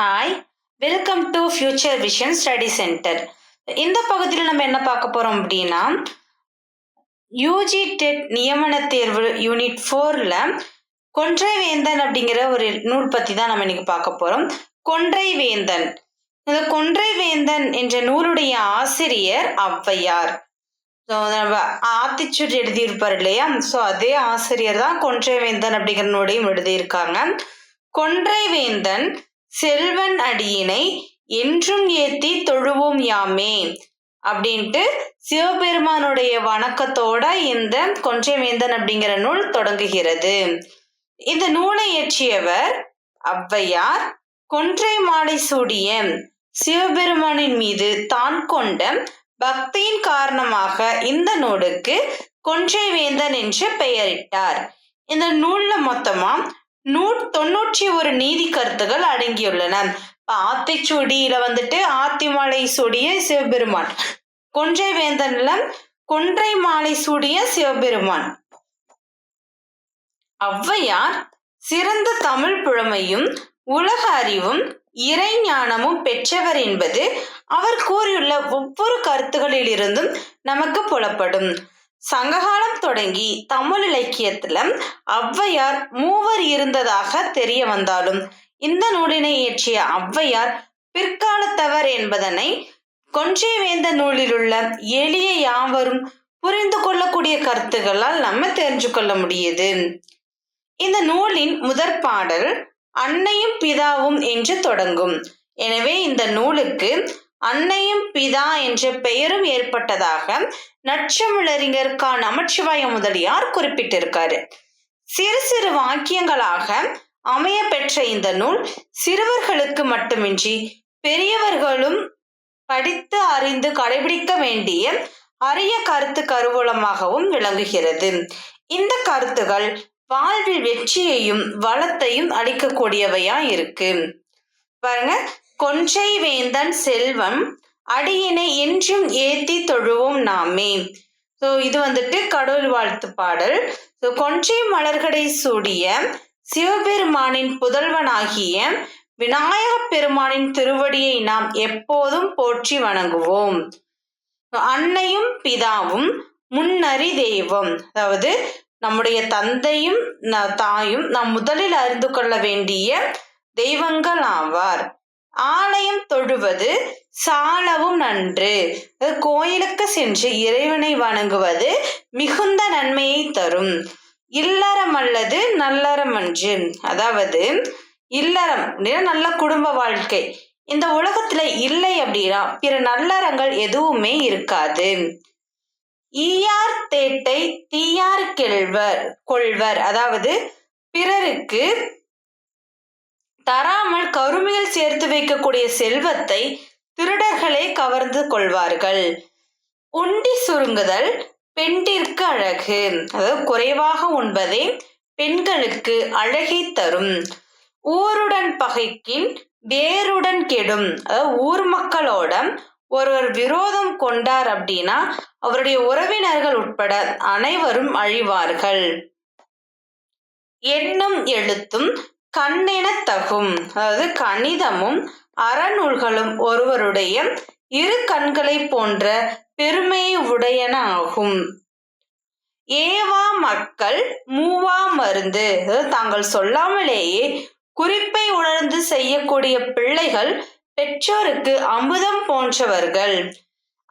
Hi, welcome to future vision study centre. இந்த பகுதியில் நம்ம என்ன பார்க்க போறோம் அப்படின்னா, யூஜி டெட் நியமன தேர்வு யூனிட் 4ல கொன்றை வேந்தன் அப்படிங்கிற ஒரு நூல் பத்தி தான் நம்ம இன்னைக்கு பார்க்க போறோம். கொன்றை வேந்தன். இந்த கொன்றை வேந்தன் என்ற நூலுடைய ஆசிரியர் ஔவையார். நம்ம ஆத்திச்சூடி எழுதியிருப்பார் இல்லையா, ஸோ அதே ஆசிரியர் தான் கொன்றை வேந்தன் அப்படிங்கிற நூலையும் எழுதியிருக்காங்க. கொன்றை வேந்தன் செல்வன் அடியினை என்றும் ஏத்தி தொழுவோம் யாமே அப்படின்ட்டு சிவபெருமானுடைய வணக்கத்தோட இந்த கொன்றை வேந்தன் அப்படிங்கிற நூல் தொடங்குகிறது. இந்த நூலை இயற்றியவர் ஔவையார். கொன்றை மாலை சூடிய சிவபெருமானின் மீது தான் கொண்ட பக்தியின் காரணமாக இந்த நூலுக்கு கொன்றை வேந்தன் என்று பெயரிட்டார். இந்த நூல்ல மொத்தமா 191 நீதி கருத்துகள் அடங்கியுள்ளன. ஆத்திச்சூடியில ஆத்திமாலை சூடிய சிவபெருமான், கொன்றை வேந்தன்ல கொன்றை மாலை சூடிய சிவபெருமான். ஔவையார் சிறந்த தமிழ் புலமையும் உலக அறிவும் இறை ஞானமும் பெற்றவர் என்பது அவர் கூறியுள்ள ஒவ்வொரு கருத்துகளில் இருந்தும் நமக்கு புலப்படும். சங்ககாலம் தொடங்கி தமிழ் இலக்கியத்துல ஔவையார் மூவர் இருந்ததாக தெரிய வந்தாலும் இந்த நூலினை இயற்றிய ஔவையார் பிற்காலத்தவர் என்பதனை கொன்றை வேந்தன் நூலில் உள்ள எளிய யாவரும் புரிந்து கொள்ளக்கூடிய கருத்துக்களால் நம்ம தெரிஞ்சு கொள்ள முடியுது. இந்த நூலின் முதற் பாடல் அன்னையும் பிதாவும் என்று தொடங்கும். எனவே இந்த நூலுக்கு அன்னையும் பிதா என்ற பெயரும் ஏற்பட்டதாக நற்றமிழறிஞர் க. நமச்சிவாய முதலியார் குறிப்பிட்டிருக்காரு. சிறு சிறு வாக்கியங்களாக அமைய பெற்ற இந்த நூல் சிறுவர்களுக்கு மட்டுமின்றி பெரியவர்களும் படித்து அறிந்து கடைபிடிக்க வேண்டிய அரிய கருத்து கருவூலமாகவும் விளங்குகிறது. இந்த கருத்துகள் வாழ்வில் வெற்றியையும் வளத்தையும் அளிக்கக்கூடியவையா இருக்கு. பாருங்க, கொன்றை வேந்தன் செல்வம் அடியினை என்றும் ஏத்தி தொழுவோம் நாமே. இது கடவுள் வாழ்த்து பாடல். கொன்றை மலர்களை சூடிய சிவபெருமானின் புதல்வனாகிய விநாயக பெருமானின் திருவடியை நாம் எப்போதும் போற்றி வணங்குவோம். அன்னையும் பிதாவும் முன்னறி தெய்வம், அதாவது நம்முடைய தந்தையும் தாயும் நாம் முதலில் அறிந்து கொள்ள வேண்டிய தெய்வங்கள் ஆவார். ஆலயம் தொழுவது சாலவும் நன்று, கோயிலுக்கு சென்று இறைவனை வணங்குவது மிகுந்த நன்மையை தரும். இல்லறம் அல்லது நல்லறம் அன்று, அதாவது இல்லறம் நல்ல குடும்ப வாழ்க்கை இந்த உலகத்துல இல்லை அப்படின்னா பிற நல்லறங்கள் எதுவுமே இருக்காது. ஈயார் தேட்டை தீயார் கொள்வர், அதாவது பிறருக்கு தராமல் கருமையில் சேர்த்து வைக்கக்கூடிய செல்வத்தை திருடர்களே கவர்ந்து கொள்வார்கள். உண்டி சுருங்குதல் பெண்டிற்கு அழகு, அதாவது குறைவாக உண்பதே பெண்களுக்கு அழகை தரும். ஊருடன் பகைக்கின் வேருடன் கெடும், அதாவது ஊர் மக்களோட ஒருவர் விரோதம் கொண்டார் அப்படின்னா அவருடைய உறவினர்கள் உட்பட அனைவரும் அழிவார்கள். எண்ணும் எழுத்தும் கண்ணென தகும், அதாவது கணிதமும் அறநூல்களும் ஒருவருடைய இரு கண்களை போன்ற பெருமையை உடையன ஆகும். ஏவா மக்கள் மூவா மருந்து, தாங்கள் சொல்லாமலேயே குறிப்பை உணர்ந்து செய்யக்கூடிய பிள்ளைகள் பெற்றோருக்கு அமுதம் போன்றவர்கள்.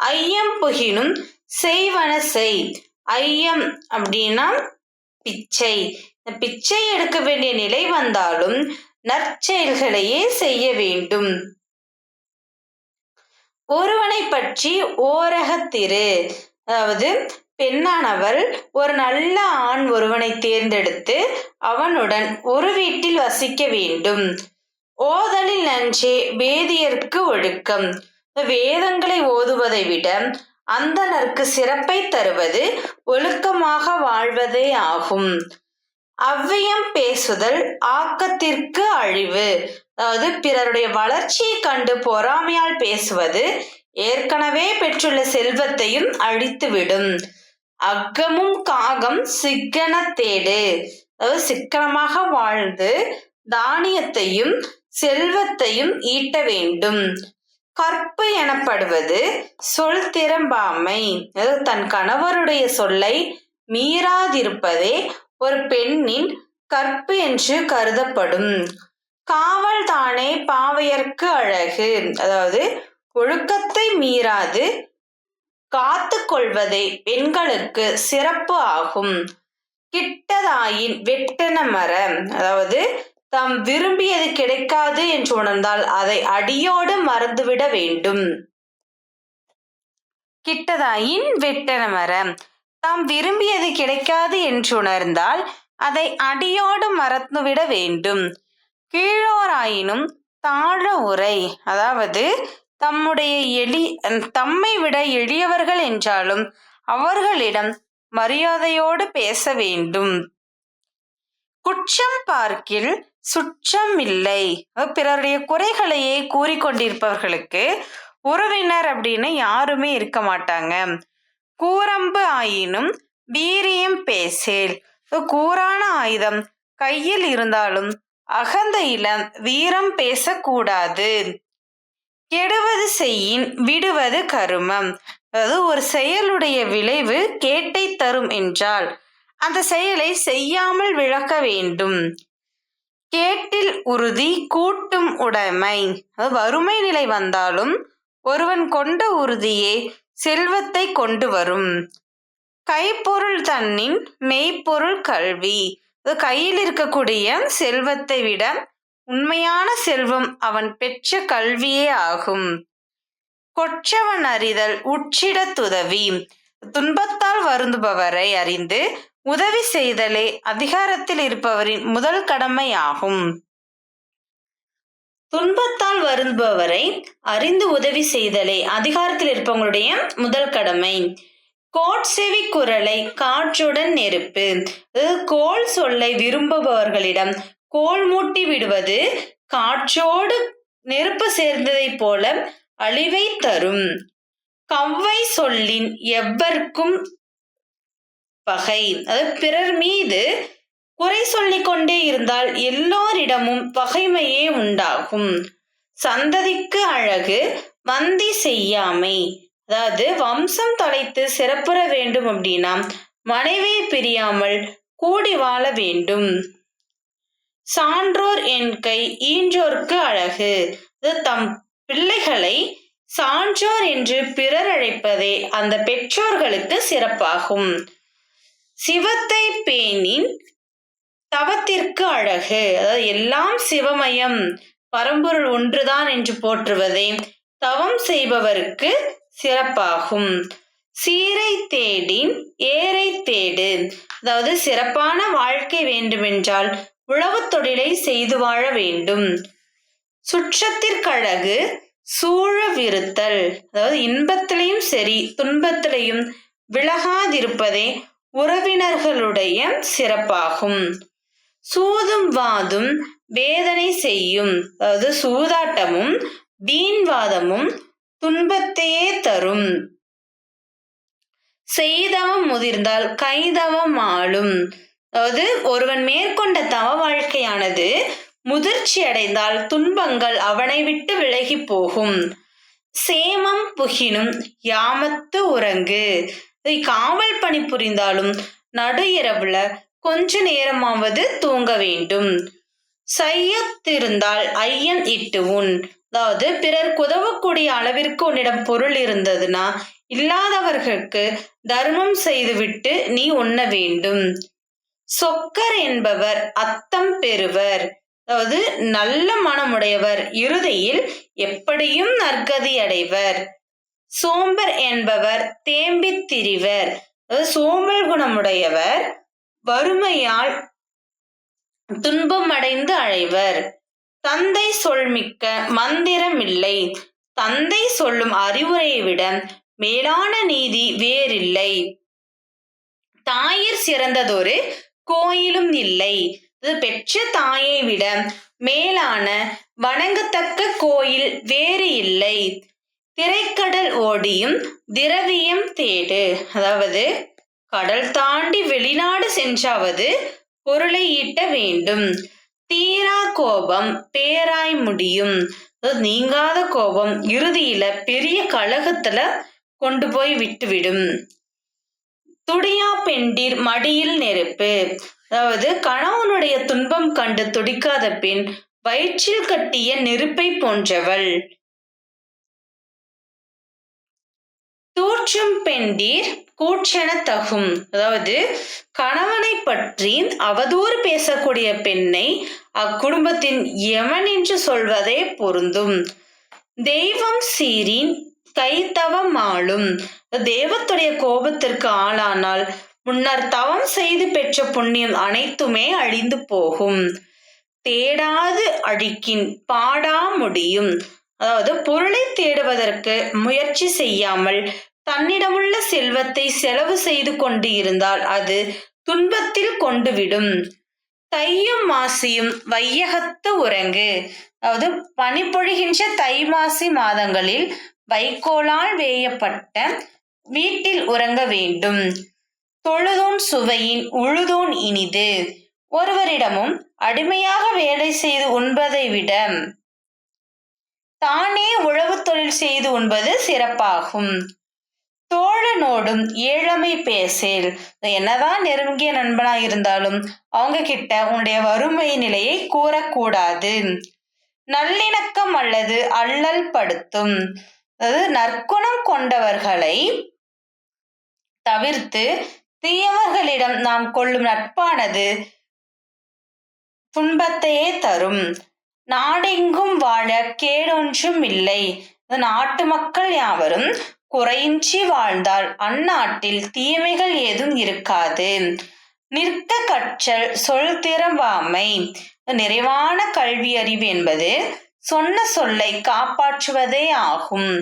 ஐயம் புகினும் செய்வன செய், ஐயம் அப்படின்னா பிச்சை, பிச்சை எடுக்க வேண்டிய நிலை வந்தாலும் நற்செயல்களையே செய்ய வேண்டும். ஒருவனை பற்றி ஓரகத்திரு, அதாவது பெண்ணானவள் ஒரு நல்ல ஆண் ஒருவனை தேர்ந்தெடுத்து அவனுடன் ஒரு வீட்டில் வசிக்க வேண்டும். ஓதலில் நன்றே வேதியர்க்கு ஒழுக்கம், வேதங்களை ஓதுவதை விட அந்தணர்க்கு சிறப்பை தருவது ஒழுக்கமாக வாழ்வதே ஆகும். அவ்வியம் பேசுதல் ஆக்கத்திற்கு அழிவு, அதாவது பிறருடைய வளர்ச்சியை கண்டு பொறாமையால் பேசுவது ஏற்கனவே பெற்றுள்ள செல்வத்தையும் அழித்துவிடும். அக்கமும் காகம் சிக்கன தேடு, அதாவது சிக்கனமாக வாழ்ந்து தானியத்தையும் செல்வத்தையும் ஈட்ட வேண்டும். கற்பு எனப்படுவது சொல் திறம்பாமை. தன் கணவருடைய சொல்லை மீறாதிருப்பதே ஒரு பெண்ணின் கற்பு என்று கருதப்படும். காவல் தானே பாவையர்க்கு அழகு. அதாவது ஒழுக்கத்தை மீறாது காத்து கொள்வதே பெண்களுக்கு சிறப்பு ஆகும். கிட்டதாயின் வெட்டென மர. அதாவது தாம் விரும்பியது கிடைக்காது என்று உணர்ந்தால் அதை அடியோடு மறந்துவிட வேண்டும். கிட்டதாயின் வெட்டென மர. தாம் விரும்பியது கிடைக்காது என்று உணர்ந்தால் அதை அடியோடு மறந்துவிட வேண்டும். கீழோராயினும் தாழ உரை. அதாவது தம்மை விட எளியவர்கள் என்றாலும் அவர்களிடம் மரியாதையோடு பேச வேண்டும். குற்றம் பார்க்கில் சுற்றம் இல்லை. பிறருடைய குறைகளையே கூறிக்கொண்டிருப்பவர்களுக்கு உறவினர் அப்படின்னு யாருமே இருக்க மாட்டாங்க. கூரம்பு ஆயினும் வீரியம் பேசேல். கூரான ஆயுதம் கையில் இருந்தாலும் அகந்தையில வீரம் பேசக்கூடாது. கெடுவது செய்யின் விடுவது கருமம். அதாவது ஒரு செயலுடைய விளைவு கேட்டை தரும் என்றால் அந்த செயலை செய்யாமல் விளக்க வேண்டும். கேட்டில் உறுதி கூட்டும் உடைமை. வறுமை நிலை வந்தாலும் ஒருவன் கொண்ட உறுதியே செல்வத்தை கொண்டு வரும். கைப்பொருள் தன்னின் மெய்ப்பொருள் கல்வி. கையில் இருக்கக்கூடிய செல்வத்தை விட உண்மையான செல்வம் அவன் பெற்ற கல்வியே ஆகும். கொற்றவன் அறிதல் உச்சிடத்துதவி. துன்பத்தால் வருந்துபவரை அறிந்து உதவி செய்தலே அதிகாரத்தில் இருப்பவரின் முதல் கடமையாகும். துன்பத்தால் வருந்துபவரை அறிந்து உதவி செய்தலே அதிகாரத்தில் இருப்பவங்களுடைய முதல் கடமை. கோட்செவி குரலை காற்றுடன் நெருப்பு. கோள் சொல்லை விரும்புபவர்களிடம் கோள் மூட்டி விடுவது காற்றோடு நெருப்பு சேர்ந்ததை போல அழிவை தரும். கவ்வை சொல்லின் எவ்வர்க்கும் பகை. பிறர் மீது குறை சொல்லிக் கொண்டே இருந்தால் எல்லோரிடமும் பகைமையே உண்டாகும். சந்ததிக்கு அழகு வந்தி செய்யாமை. அதாவது வம்சம் தலைத்து சிறப்புற வேண்டும் அப்படின்னா மனைவியை பிரியாமல் கூடி வாழ வேண்டும். சான்றோர் என் கை ஈன்றோர்க்கு அழகு. தம் பிள்ளைகளை சான்றோர் என்று பிறர் அழைப்பதே அந்த பெற்றோர்களுக்கு சிறப்பாகும். சிவத்தை பேணின் தவத்திற்கு அழகு. அதாவது எல்லாம் சிவமயம் பரம்பொருள் ஒன்றுதான் என்று போற்றுவதே தவம் செய்பவருக்கு சிறப்பாகும். சீரை தேடின் ஏரை தேடு. அதாவது சிறப்பான வாழ்க்கை வேண்டுமென்றால் உழவு தொழிலை செய்து வாழ வேண்டும். சுற்றத்திற்கழகு சூழவிருத்தல். அதாவது இன்பத்திலையும் சரி துன்பத்திலையும் விலகாதிருப்பதே உறவினர்களுடைய சிறப்பாகும். சூதும் வாதும் வேதனை செய்யும். அதாவது சூதாட்டமும் வீண்வாதமும் துன்பத்தையே தரும். செய்தவம் முதிர்ந்தால் கைதவம் ஆளும். அதாவது ஒருவன் மேற்கொண்ட தவ வாழ்க்கையானது முதிர்ச்சி அடைந்தால் துன்பங்கள் அவனை விட்டு விலகி போகும். சேமம் புகினும் யாமத்து உறங்கு. காவல் பணி புரிந்தாலும் நடு இரவுல கொஞ்ச நேரமாவது தூங்க வேண்டும். செய்யத்திருந்தால் ஐயன் இட்டு உன். அதாவது பிறர்க்கு உதவக்கூடிய அளவிற்கு உன்னிடம் பொருள் இருந்ததுன்னா இல்லாதவர்களுக்கு தர்மம் செய்துவிட்டு நீ உண்ண வேண்டும். சொக்கர் என்பவர் அத்தம் பெறுவர். அதாவது நல்ல மனமுடையவர் இறுதியில் எப்படியும் நற்கதி அடைவர். சோம்பர் என்பவர் தேம்பித் திரிவர். சோம்பல் குணமுடையவர் வறுமையால் துன்பம் அடைந்து அழைவர். தந்தை சொல்மிக்க மந்திரம் இல்லை. தந்தை சொல்லும் அறிவுரையை விட மேலான நீதி வேறில்லை. தாயிற் சிறந்ததொரு கோயிலும் இல்லை. பெற்ற தாயை விட மேலான வணங்கத்தக்க கோயில் வேறு இல்லை. திரைக்கடல் ஓடியும் திரவியம் தேடு. அதாவது கடல் தாண்டி வெளிநாடு சென்றாவது பொருளை ஈட்ட வேண்டும். தீரா கோபம் பேராய் முடியும். நீங்காத கோபம் இறுதியில பெரிய கலகத்துல கொண்டு போய் விட்டுவிடும். துடியா பெண்டிர் மடியில் நெருப்பு. அதாவது கணவனுடைய துன்பம் கண்டு துடிக்காத பெண் வயிற்றில் கட்டிய நெருப்பை போன்றவள். தூற்றும் பெண்டீர் கூற்றென தகும். அதாவது கணவனை பற்றி அவதூறு பேசக்கூடிய பெண்ணை அக்குடும்பத்தின் யமன் என்று சொல்வதே பொருந்தும். தெய்வம் சீரின் கைத்தவம் ஆளும். தெய்வத்துடைய கோபத்திற்கு ஆளானால் முன்னர் தவம் செய்து பெற்ற புண்ணியம் அனைத்துமே அழிந்து போகும். தேடாது அழிக்கின் பாடா முடியும். அதாவது பொருளை தேடுவதற்கு முயற்சி செய்யாமல் தன்னிடமுள்ள செல்வத்தை செலவு செய்து கொண்டு இருந்தால் அது துன்பத்தில் கொண்டு விடும். தையும் மாசியும் வையகத்து உறங்கு. அதாவது பனிப்பொழிகின்ற தை மாசி மாதங்களில் வைக்கோலால் வேயப்பட்ட வீட்டில் உறங்க வேண்டும். தொழுதோன் சுவையின் உழுதோன் இனிது. ஒருவரிடமும் அடிமையாக வேலை செய்து உண்பதை விட தானே உழவு தொழில் செய்து உண்பது சிறப்பாகும். தோழனோடும் ஏழமை பேசேல். என்னதான் நெருங்கிய நண்பனா இருந்தாலும் அவங்க கிட்ட உன்னுடைய வறுமை நிலையை கூறக்கூடாது. நல்லிணக்கம் அல்லது அல்லல் படுத்தும். அதாவது நற்குணம் கொண்டவர்களை தவிர்த்து தீயவர்களிடம் நாம் கொள்ளும் நட்பானது துன்பத்தையே தரும். நாடெங்கும் வாழ கேடொன்றும் இல்லை. நாட்டு மக்கள் யாவரும் குறையின்றி வாழ்ந்தால் அந்நாட்டில் தீமைகள் ஏதும் இருக்காது. நிற்க கற்றல் சொல் திறவாமை. நிறைவான கல்வி அறிவு என்பது சொன்ன சொல்லை காப்பாற்றுவதே ஆகும்.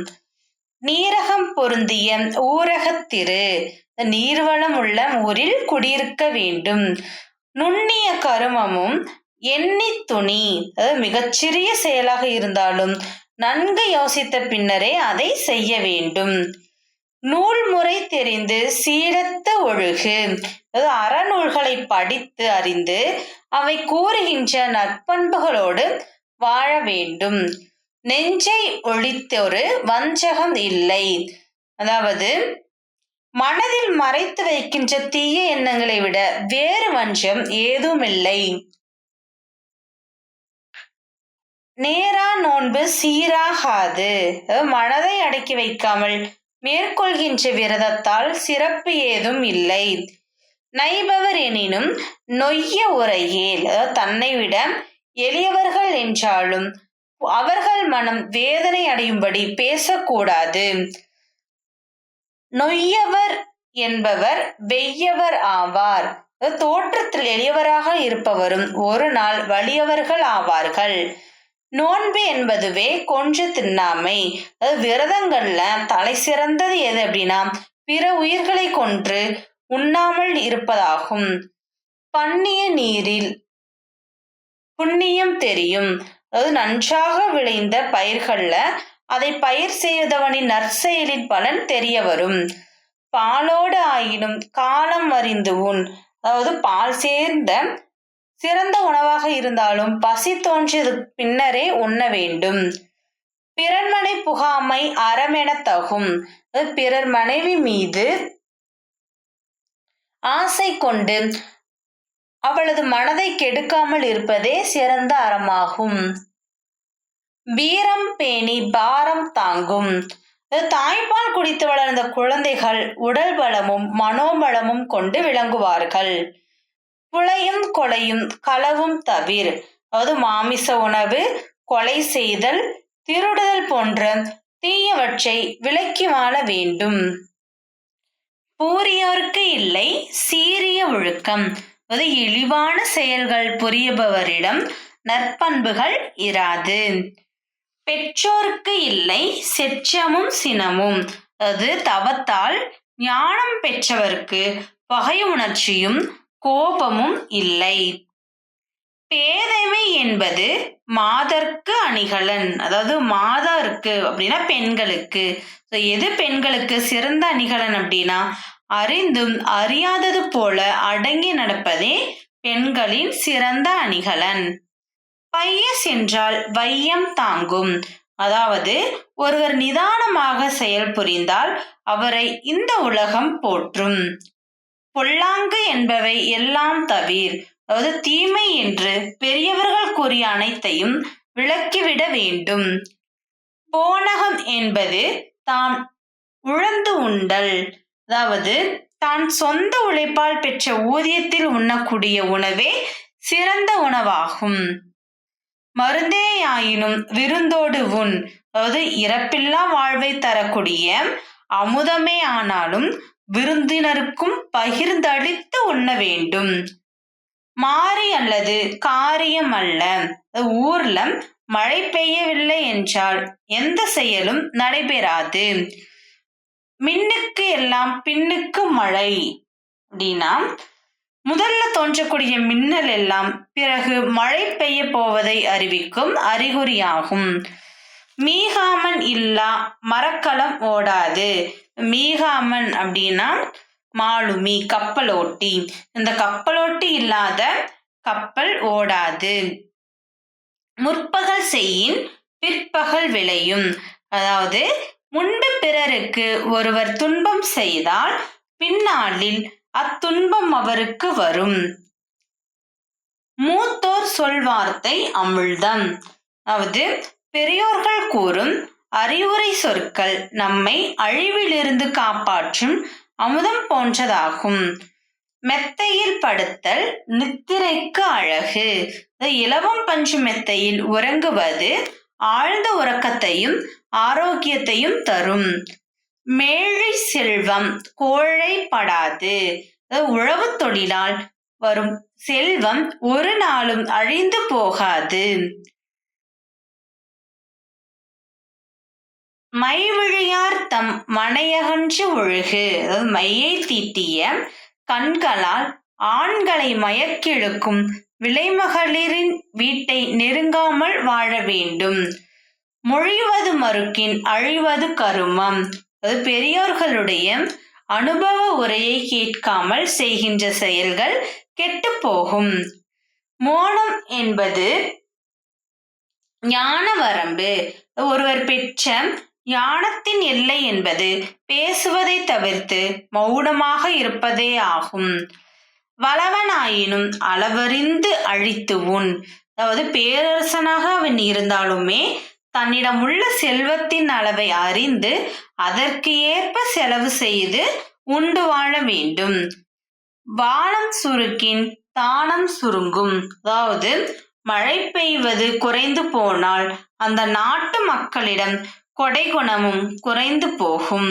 நீரகம் பொருந்திய ஊரகத்திரு. நீர்வளம் உள்ள ஊரில் குடியிருக்க வேண்டும். நுண்ணிய கருமமும் எண்ணி துணி. மிகச்சிறிய செயலாக இருந்தாலும் நன்கு யோசித்த பின்னரே அதை செய்ய வேண்டும். நூல்முறை தெரிந்து சீடத்த ஒழுகு. அறநூல்களை படித்து அறிந்து அவை கூறுகின்ற நற்பண்புகளோடு வாழ வேண்டும். நெஞ்சை ஒழித்தொரு வஞ்சகம் இல்லை. அதாவது மனதில் மறைத்து வைக்கின்ற தீய எண்ணங்களை விட வேறு வஞ்சம் ஏதுமில்லை. நேரா நோன்பு சீராகாது. மனதை அடக்கி வைக்காமல் மேற்கொள்கின்ற விரதத்தால் சிறப்பு ஏதும் இல்லை. நைபவர் எனினும் நொய்ய உரையேல். தன்னை விட எளியவர்கள் என்றாலும் அவர்கள் மனம் வேதனை அடையும்படி பேசக்கூடாது. நொய்யவர் என்பவர் வெய்யவர் ஆவார். தோற்றத்தில் எளியவராக இருப்பவரும் ஒரு நாள் வலியவர்கள் ஆவார்கள். நோன்பு என்பதுவே கொன்று தின்னாமை. விரதங்கள்ல தலை சிறந்தது எது அப்படின்னா பிற உயிர்களை கொன்று உண்ணாமல் இருப்பதாகும். பண்ணிய நீரில் புண்ணியம் தெரியும். அதாவது நன்றாக விளைந்த பயிர்கள்ல அதை பயிர் செய்தவனின் நற்செயலின் பலன் தெரிய வரும். பாலோடு ஆயினும் காலம் அறிந்து உண். அதாவது பால் சேர்ந்த சிறந்த உணவாக இருந்தாலும் பசி தோன்றியது பின்னரே உண்ண வேண்டும். பிறர்மனை புகாமை அறமென தகும். பிறர் மனைவி மீது ஆசை கொண்டு அவளது மனதை கெடுக்காமல் இருப்பதே சிறந்த அறமாகும். வீரம் பேணி பாரம் தாங்கும். தாய்ப்பால் குடித்து வளர்ந்த குழந்தைகள் உடல் பலமும் மனோபலமும் கொண்டு விளங்குவார்கள். புலையும் கொலையும் களவும் தவிர். அதாவது மாமிச உணவு, கொலை செய்தல், திருடுதல் போன்ற தீயவற்றை விலக்கி வாழ வேண்டும். பூரியோர்க்கு இல்லை சீரிய ஒழுக்கம். அது இழிவான செயல்கள் புரிபவரிடம் நற்பண்புகள் இராது. பெற்றோர்க்கு இல்லை செச்சமும் சினமும். அது தவத்தால் ஞானம் பெற்றவர்க்கு பகை உணர்ச்சியும் கோபமும் இல்லை. பேதைமை என்பது மாதர்க்கு அணிகலன். அதாவது மாதருக்கு அப்படின்னா பெண்களுக்கு. எது பெண்களுக்கு சிறந்த அணிகலன் அப்படின்னா அறிந்தும் அறியாதது போல அடங்கி நடப்பதே பெண்களின் சிறந்த அணிகலன். பையஸ் என்றால் வையம் தாங்கும். அதாவது ஒருவர் நிதானமாக செயல் புரிந்தால் அவரை இந்த உலகம் போற்றும். பொல்லாங்கு என்பவை எல்லாம் தவிர், அதாவது தீமை என்று பெரியவர்கள் கூறிய அனைத்தையும் விலக்கிவிட வேண்டும். போனகம் என்பது தான் உழந்து உண்டல், அதாவது தான் சொந்த உழைப்பால் பெற்ற ஊதியத்தில் உண்ணக்கூடிய உணவே சிறந்த உணவாகும். மருந்தேயாயினும் விருந்தோடு உண், அதாவது இறப்பில்லா வாழ்வை தரக்கூடிய அமுதமே ஆனாலும் விருந்தினருக்கும் பகிர்ந்தளித்து உண்ண வேண்டும். மாறி அல்லது காரியம் அல்ல, ஊர்ல மழை பெய்யவில்லை என்றால் எந்த செயலும் நடைபெறாது. மின்னுக்கு எல்லாம் பின்னுக்கு மழை அப்படின்னா முதல்ல தோன்றக்கூடிய மின்னல் எல்லாம் பிறகு மழை பெய்ய போவதை அறிவிக்கும் அறிகுறியாகும். மீகாமன் இல்லா மரக்கலம் ஓடாது. மீகாமன் அப்படின்னா மாலுமி, கப்பலோட்டி. இந்த கப்பலோட்டி இல்லாத கப்பல் ஓடாது. முற்பகல் செய்யின் பிற்பகல் விளையும், அதாவது முன்பு பிறருக்கு ஒருவர் துன்பம் செய்தால் பின்னாளில் அத்துன்பம் அவருக்கு வரும். மூத்தோர் சொல்வார்த்தை அமிழ்தம், அதாவது பெரியோர்கள் கூறும் அறிவுரை சொற்கள் நம்மை அழிவிலிருந்து காப்பாற்றும் அமுதம் போன்றதாகும். மெத்தையில் படுத்தல் நித்திரைக்கு அழகு. இலவம் பஞ்சு மெத்தையில் உறங்குவது ஆழ்ந்த உறக்கத்தையும் ஆரோக்கியத்தையும் தரும். மேழை செல்வம் கோழை படாது. உழவு தொழிலால் வரும் செல்வம் ஒரு நாளும் அழிந்து போகாது. மைவிழியார் தம் மனையகன்று ஒழுகு, அதாவது மையை தீட்டிய கண்களால் ஆண்களை மயக்கிழுக்கும் விலைமகளிரின் வீட்டை நெருங்காமல் வாழ வேண்டும். மொழிவது மறுக்கின் அழிவது கருமம், அதாவது பெரியோர்களுடைய அனுபவ உரையை கேட்காமல் செய்கின்ற செயல்கள் கெட்டு போகும். மோனம் என்பது ஞான வரம்பு. ஒருவர் பெற்ற ஞானத்தின் எல்லை என்பது பேசுவதை தவிர்த்து மௌனமாக இருப்பதே ஆகும். வளவனாயினும் அளவறிந்து அழித்து உண், அதாவது பேரரசனாக அவன் இருந்தாலுமே தன்னிடம் உள்ள செல்வத்தின் அளவை அறிந்து அதற்கு ஏற்ப செலவு செய்து உண்டு வாழ வேண்டும். வானம் சுருக்கின் தானம் சுருங்கும், அதாவது மழை பெய்வது குறைந்து போனால் அந்த நாட்டு மக்களிடம் கொடைகுணமும் குறைந்து போகும்.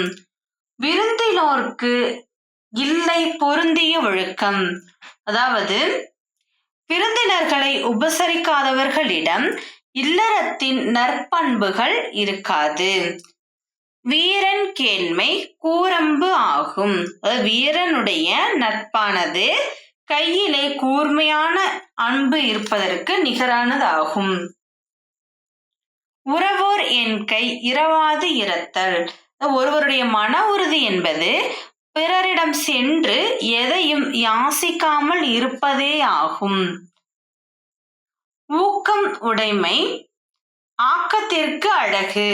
விருந்தினோர்க்கு இல்லை பொருந்திய ஒழுக்கம், அதாவது விருந்தினர்களை உபசரிக்காதவர்களிடம் இல்லறத்தின் நற்பண்புகள் இருக்காது. வீரன் கேண்மை கூரம்பு ஆகும், வீரனுடைய நட்பானது கையிலே கூர்மையான அன்பு இருப்பதற்கு நிகரானதாகும். உறவோர் என் கை இரவாது இரத்தல், ஒருவருடைய மன உறுதி என்பது பிறரிடம் சென்று எதையும் யாசிக்காமல் இருப்பதே ஆகும். ஊக்கம் உடைமை ஆக்கத்திற்கு அழகு,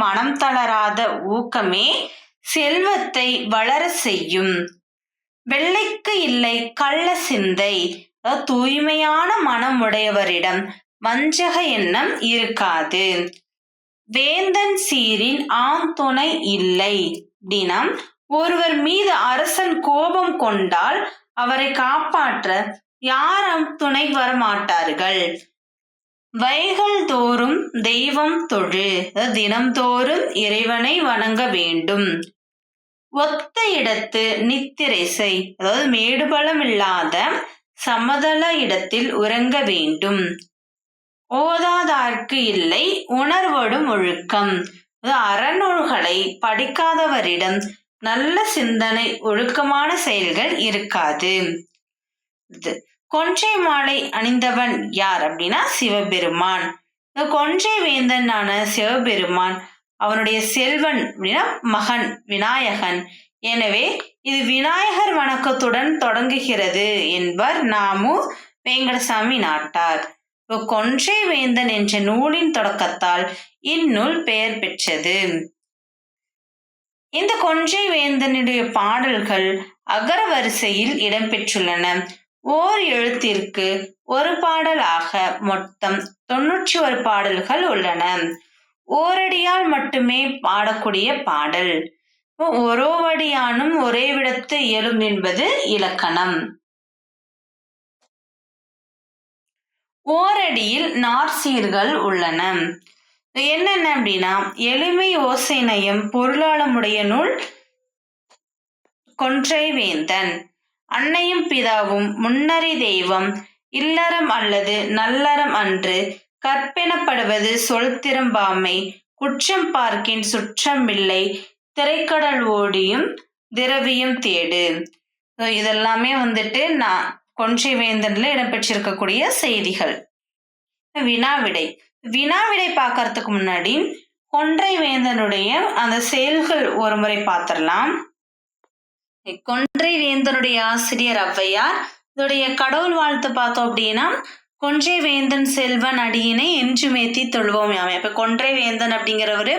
மனம் தளராத ஊக்கமே செல்வத்தை வளர செய்யும். வெள்ளைக்கு இல்லை கள்ள சிந்தை, தூய்மையான மனம் உடையவரிடம் வஞ்சக எண்ணம் இருக்காது. வேந்தன் சீரின் ஆண் துணை இல்லை அப்படின்னா ஒருவர் மீது அரசன் கோபம் கொண்டால் அவரை காப்பாற்ற யாரும் துணை வரமாட்டார்கள். வைகள் தோறும் தெய்வம் தொழு, தினம்தோறும் இறைவனை வணங்க வேண்டும். ஒத்த இடத்து நித்திரை செய், அதாவது மேடுபலம் இல்லாத சமதள இடத்தில் உறங்க வேண்டும். ஓதாதார்க்கு இல்லை உணர்வடும் ஒழுக்கம், அறநூல்களை படிக்காதவரிடம் நல்ல சிந்தனை ஒழுக்கமான செயல்கள் இருக்காது. கொன்றை மாலை அணிந்தவன் யார் அப்படின்னா சிவபெருமான். கொன்றை வேந்தனான சிவபெருமான் அவனுடைய செல்வன் அப்படின்னா மகன் விநாயகன். எனவே இது விநாயகர் வணக்கத்துடன் தொடங்குகிறது என்பர் நாமு வெங்கடசாமி நாட்டார். கொன்றை வேந்தன் என்ற நூலின் தொடக்கத்தால் இந்நூல் பெயர் பெற்றது. இந்த கொன்றை வேந்தனுடைய பாடல்கள் அகர வரிசையில் இடம்பெற்றுள்ளன. ஓர் எழுத்திற்கு ஒரு பாடலாக மொத்தம் 91 பாடல்கள் உள்ளன. ஓரடியால் மட்டுமே பாடக்கூடிய பாடல். ஒரோவடியானும் ஒரே விடத்து இயலும் என்பது இலக்கணம். ஓரடியில் நாற்சீர்கள் உள்ளன. என்னென்ன அப்படின்னா, எளிமை ஓசை நயம் பொருளாளமுடைய நூல் கொன்றை வேந்தன். அன்னையும் பிதாவும் முன்னறி தெய்வம் இல்லறம் அல்லது நல்லறம் அன்று கற்பெனப்படுவது சொல் திறம்பாமை குற்றம் பார்க்கின் சுற்றம் இல்லை திரைக்கடல் ஓடியும் திரவியும் தேடு. இதெல்லாமே நான் கொன்றை வேந்தன்ல இடம்பெற்றிருக்கக்கூடிய செய்திகள். வினாவிடை பார்க்கறதுக்கு முன்னாடி கொன்றை வேந்தனுடைய அந்த செயல்கள் ஒரு முறை பார்த்திடலாம். கொன்றை வேந்தனுடைய ஆசிரியர் ஔவையார். இதோடைய கடவுள் வாழ்த்து பார்த்தோம் அப்படின்னா, கொன்றை வேந்தன் செல்வன் அடியினை என்றுமேத்தி தொழுவோம் யாமே. இப்ப கொன்றை வேந்தன் அப்படிங்கிறவரு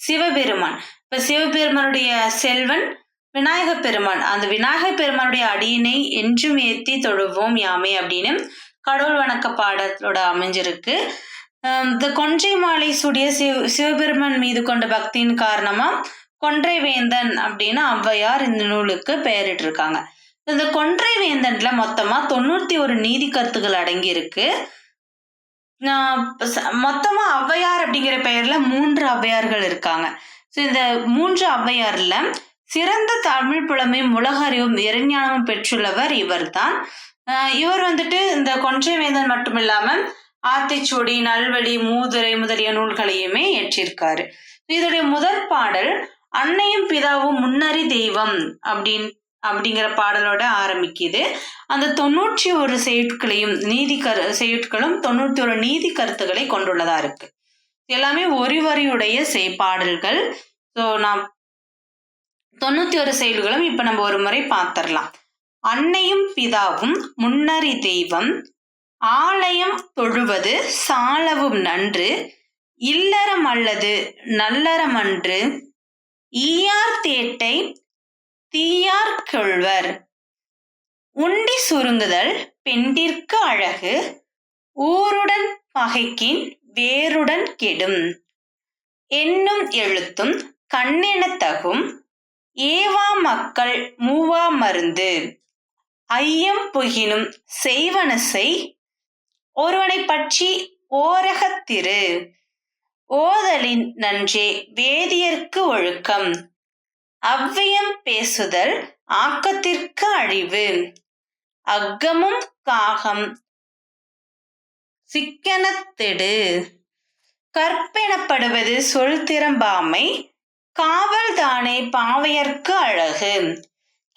சிவபெருமான். இப்ப சிவபெருமானுடைய செல்வன் விநாயக பெருமான். அந்த விநாயக பெருமானுடைய அடியினை என்றும் ஏத்தி தொழுவோம் யாமே அப்படின்னு கடவுள் வணக்க பாடலோட அமைஞ்சிருக்கு. இந்த கொன்றை மாலை சூடிய சிவபெருமான் மீது கொண்ட பக்தியின் காரணமா கொன்றை வேந்தன் அப்படின்னு ஔவையார் இந்த நூலுக்கு பெயரிட்டு இருக்காங்க. இந்த கொன்றை வேந்தன்ல மொத்தமா 91 நீதி கருத்துக்கள் அடங்கி இருக்கு. மொத்தமா ஔவையார் அப்படிங்கிற பெயர்ல 3 ஔவையார்கள் இருக்காங்க. இந்த 3 ஔவையார்ல சிறந்த தமிழ் புலமையும் உலக அறிவும் இறைஞானமும் பெற்றுள்ளவர் இவர் தான். இவர் இந்த கொன்றை வேந்தன் மட்டும் இல்லாம ஆத்திச்சூடி, நல்வழி, மூதுரை முதலிய நூல்களையுமே ஏற்றிருக்காரு. இதோடைய முதல் பாடல் அன்னையும் பிதாவும் முன்னறி தெய்வம் அப்படிங்கிற பாடலோட ஆரம்பிக்குது. அந்த 91 செய்யுட்களையும் செய்யுட்களும் 91 நீதி கருத்துக்களை கொண்டுள்ளதா இருக்கு. எல்லாமே ஒரு வரியுடைய பாடல்கள். நான் 91 செயல்களும் இப்ப நம்ம ஒரு முறை பார்த்திடலாம். அன்னையும் பிதாவும் முன்னறி தெய்வம் ஆலயம் தொழுவது சாலவும் நன்று இல்லறம் அல்லது நல்லறம் அன்று ஈயார் தேட்டை தீயார் கொள்வர் உண்டி சுருங்குதல் பெண்டிற்கு அழகு ஊருடன் பகைக்கின் வேருடன் கெடும் என்னும் எழுத்தும் கண்ணெனத்தகும் ஏவா மக்கள் மூவா மருந்து ஐயம் புகினும் செய்வனசை ஒருவனை பற்றி ஓரகத்திரு ஓதலின் நன்றே வேதியர்க்கு ஒழுக்கம் அவ்வியம் பேசுதல் ஆக்கத்திற்கு அழிவு அக்கமும் காகம் சிக்கனத்திடு கற்பெனப்படுவது சொல் திறம்பாமை காவல் தானே பாவையர்க்கு அழகு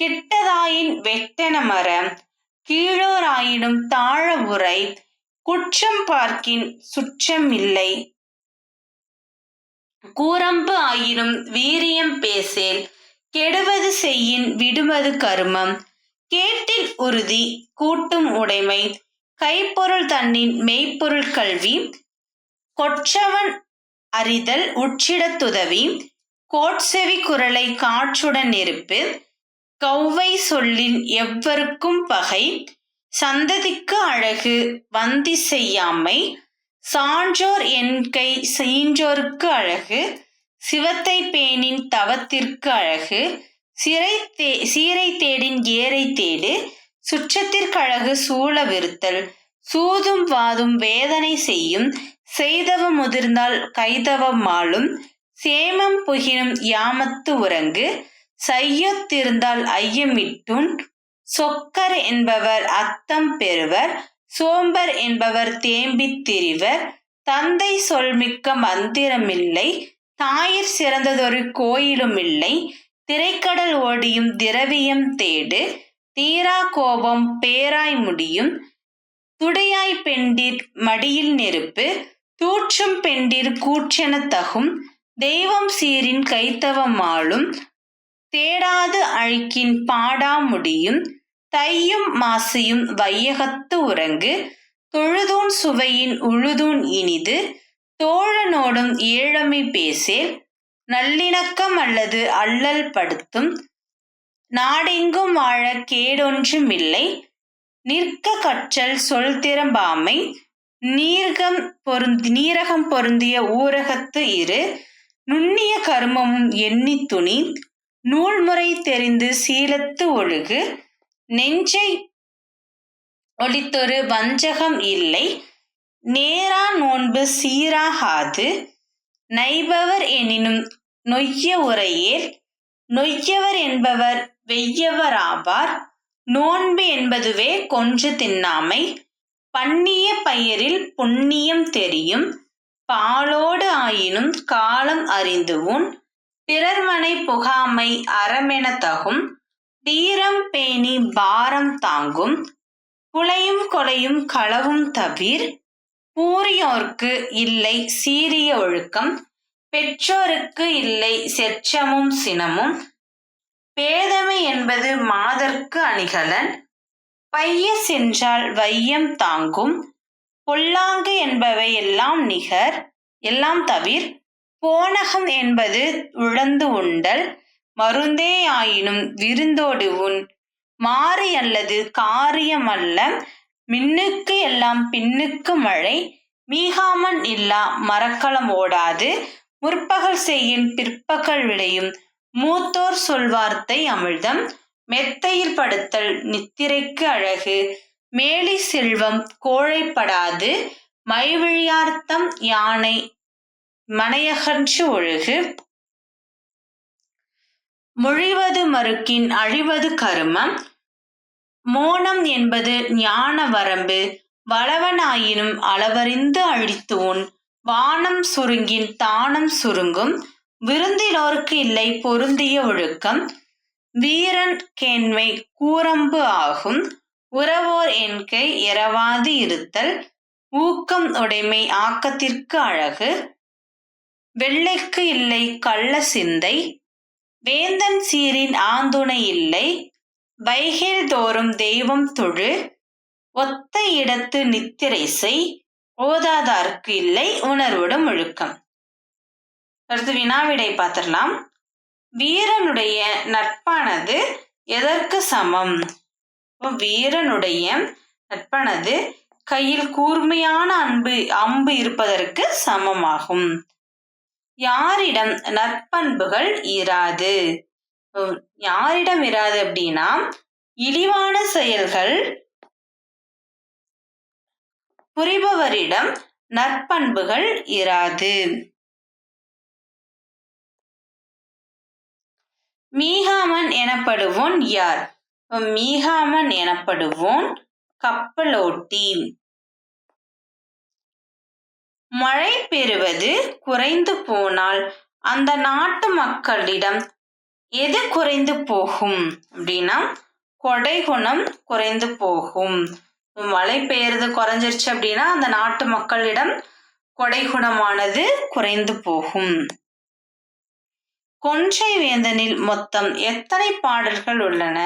கிட்டதாயின் வெட்டென மர கீழோராயினும் தாழ உரை குற்றம் பார்க்கின் சுற்றம் இல்லை கூரம்பு ஆயினும் வீரியம் பேசேல் கெடுவது செய்யின் விடுவது கருமம் கேட்டில் உறுதி கூட்டும் உடைமை கைப்பொருள் தன்னின் மெய்ப்பொருள் கல்வி கொற்றவன் அறிதல் உச்சிடத்துதவி கோட்செவி குரலை காற்றுடன் நெருப்பு கௌவை சொல்லின் எவ்வருக்கும் பகை சந்ததிக்கு அழகு வந்தி செய்யாமை சான்றோர் என்கை சீன்றோருக்கு அழகு சிவத்தை பேணின் தவத்திற்கு அழகு சீரை தேடின் ஏரை தேடு சுற்றத்திற்கு அழகு சூழ விருத்தல் சூதும் வாதும் வேதனை செய்யும் செய்தவம் முதிர்ந்தால் கைதவம் மாளும் சேமம் புகினும் யாமத்து உறங்கு செய்யொத்திருந்தால் ஐயமிட்டுன் சொக்கர் என்பவர் அத்தம் பெறுவர் சோம்பர் என்பவர் தேம்பித் திரிவர் தந்தை சொல்மிக்க மந்திரமில்லை தாயிற் சிறந்ததொரு கோயிலும் இல்லை திரைக்கடல் ஓடியும் திரவியம் தேடு தீரா கோபம் பேராய் முடியும் துடையாய் பெண்டிர் மடியில் நெருப்பு தூற்றும் பெண்டிர் கூற்றென தகும் தெய்வம் சீரின் கைத்தவம் ஆளும் தேடாது அழிக்கின் பாடா முடியும் தையும் மாசியும் வையகத்து உறங்கு தொழுதூன் சுவையின் உழுதூன் இனிது தோழனோடும் ஏழமை பேசேல் நல்லிணக்கம் அல்லது அல்லல் படுத்தும் நாடெங்கும் வாழ கேடொன்றுமில்லை நிற்க கற்றல் சொல் திறம்பாமை நீரகம் பொருந்திய ஊரகத்து இரு நுண்ணிய கருமமும் எண்ணி துணி நூல்முறை தெரிந்து சீலத்து ஒழுகு நெஞ்சை ஒளித்தொரு வஞ்சகம் இல்லை நேரா நோன்பு சீராகாது நைபவர் எனினும் நொய்ய உரையேல் நொய்யவர் என்பவர் வெய்யவராவார் நோன்பு என்பதுவே கொன்று தின்னாமை பண்ணிய பயிரில் புண்ணியம் தெரியும் பாலோடு ஆயினும் காலம் அறிந்துவுன் பிறர்மனை புகாமை அறமென தகும் தீரம் பேணி பாரம் தாங்கும் புலையும் கொலையும் களவும் தவிர் பூரியோர்க்கு இல்லை சீரிய ஒழுக்கம் பெற்றோருக்கு இல்லை செச்சமும் சினமும் பேதமை என்பது மாதர்க்கு அணிகலன் பைய சென்றால் வையம் தாங்கும் பொல்லாங்கு என்பவை எல்லாம் நிகர் எல்லாம் தவிர் போனகம் என்பது உழந்து உண்டல் மருந்தே ஆயினும் விருந்தோடு உன் மாறி அல்லது காரியம் அல்ல மின்னுக்கு எல்லாம் பின்னுக்கு மழை மீகாமன் இல்லா மரக்களம் ஓடாது முற்பகல் செய்யின் பிற்பகல் விளையும் மூத்தோர் சொல்வார்த்தை அமிழ்தம் மெத்தையில் படுத்தல் நித்திரைக்கு அழகு மேலி செல்வம் கோழைப்படாது மைவிழியார்த்தம் யானை மனையகன்று ஒழுகு மொழிவது மறுக்கின் அழிவது கருமம் மோனம் என்பது ஞான வரம்பு வளவனாயினும் அளவறிந்து அழித்துவுன் வானம் சுருங்கின் தானம் சுருங்கும் விருந்திலோர்க்கு இல்லை பொருந்திய ஒழுக்கம் வீரன் கேண்மை கூரம்பு ஆகும் உறவோர் என்கை எறவாது இருத்தல் ஊக்கம் உடைமை ஆக்கத்திற்கு அழகு வெள்ளைக்கு இல்லை கள்ள சிந்தை வேந்தன் சீரின் ஆந்துணை இல்லை வைகேல் தோறும் தெய்வம் தொழு ஒத்த இடத்து நித்திரை செய் ஓதாதார்க்கு இல்லை உணர்வுடன் ஒழுக்கம். அடுத்து வினாவிடை பார்த்திடலாம். வீரனுடைய நட்பானது எதற்கு சமம்? வீரனுடைய நட்பானது கையில் கூர்மையான அம்பு இருப்பதற்கு சமமாகும். யாரிடம் நற்பண்புகள் இராது? யாரிடம் இராது அப்படின்னா இழிவான செயல்கள் புரிபவரிடம் நற்பண்புகள் இராது. மீகாமன் எனப்படுவோன் யார்? மீகாமன் எனப்படுவோன் கப்பலோட்டி. மழை பெறுவது குறைந்து போனால் அந்த நாட்டு மக்களிடம் எது குறைந்து போகும் அப்படின்னா கொடைகுணம் குறைந்து போகும். மழை பெய்யறது குறைஞ்சிருச்சு அப்படின்னா அந்த நாட்டு மக்களிடம் கொடைகுணமானது குறைந்து போகும். கொன்றை வேந்தனில் மொத்தம் எத்தனை பாடல்கள் உள்ளன?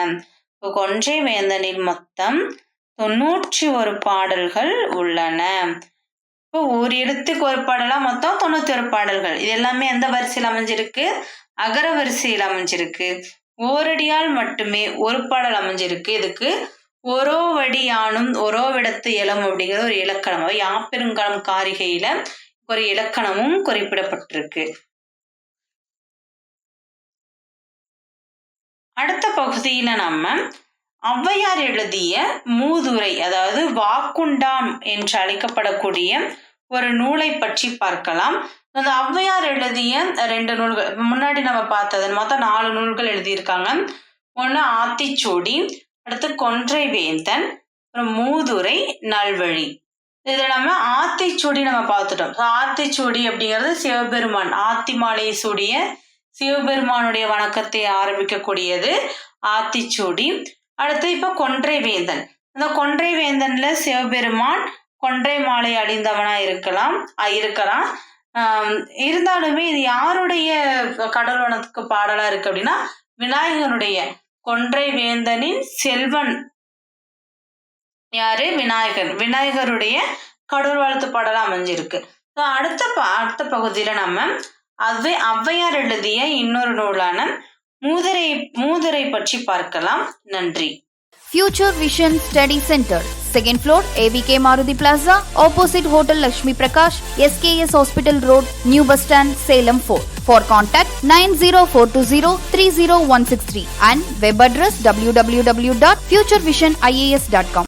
கொன்றை வேந்தனில் மொத்தம் 91 பாடல்கள் உள்ளன. இப்போ ஒரு இடத்துக்கு ஒரு பாடலா மொத்தம் 91 பாடல்கள். இது எல்லாமே எந்த வரிசையில் அமைஞ்சிருக்கு? அகர வரிசையில் அமைஞ்சிருக்கு. ஓரடியால் மட்டுமே ஒரு பாடல் அமைஞ்சிருக்கு. இதுக்கு ஒரோவடியானும் ஒரோவிடத்து இளம் அப்படிங்கிற ஒரு இலக்கணம், யாப்பெருங்காலம் காரிகையில ஒரு இலக்கணமும் குறிப்பிடப்பட்டிருக்கு. அடுத்த பகுதியில நம்ம ஔவையார் எழுதிய மூதுரை, அதாவது வாக்குண்டாம் என்று அழைக்கப்படக்கூடிய ஒரு நூலை பற்றி பார்க்கலாம். அந்த ஔவையார் எழுதிய 2 நூல்கள், முன்னாடி நம்ம பார்த்தது மொத்தம் 4 நூல்கள் எழுதியிருக்காங்க. ஒன்று ஆத்திச்சூடி, அடுத்து கொன்றை வேந்தன், அப்புறம் மூதுரை, நல்வழி. இதுல நம்ம ஆத்திச்சூடி நம்ம பார்த்துட்டோம். ஆத்திச்சூடி அப்படிங்கிறது சிவபெருமான் ஆத்தி மாலையை சூடிய சிவபெருமானுடைய வணக்கத்தை ஆரம்பிக்கக்கூடியது ஆத்திச்சூடி. அடுத்து இப்ப கொன்றை வேந்தன். இந்த கொன்றை வேந்தன்ல சிவபெருமான் கொன்றை மாலை அணிந்தவனா இருக்கலாம். இருந்தாலுமே இது யாருடைய கடல் வணக்க பாடலா இருக்கு அப்படின்னா விநாயகனுடைய. கொன்றை வேந்தனின் செல்வன் யாரு? விநாயகர். விநாயகருடைய கடவுள் வாழ்த்து பாடலா அமைஞ்சிருக்கு. அடுத்த பகுதியில நம்ம ஔவையார் எழுதிய இன்னொரு நூலான மூதுரை பற்றி பார்க்கலாம். நன்றி. Future Vision Study Center, 2nd floor, AVK Maruti Plaza, opposite Hotel Lakshmi Prakash, SKS Hospital Road, New Bus Stand, Salem 4. For contact 90420 30163 and web address www.futurevision.ias.com.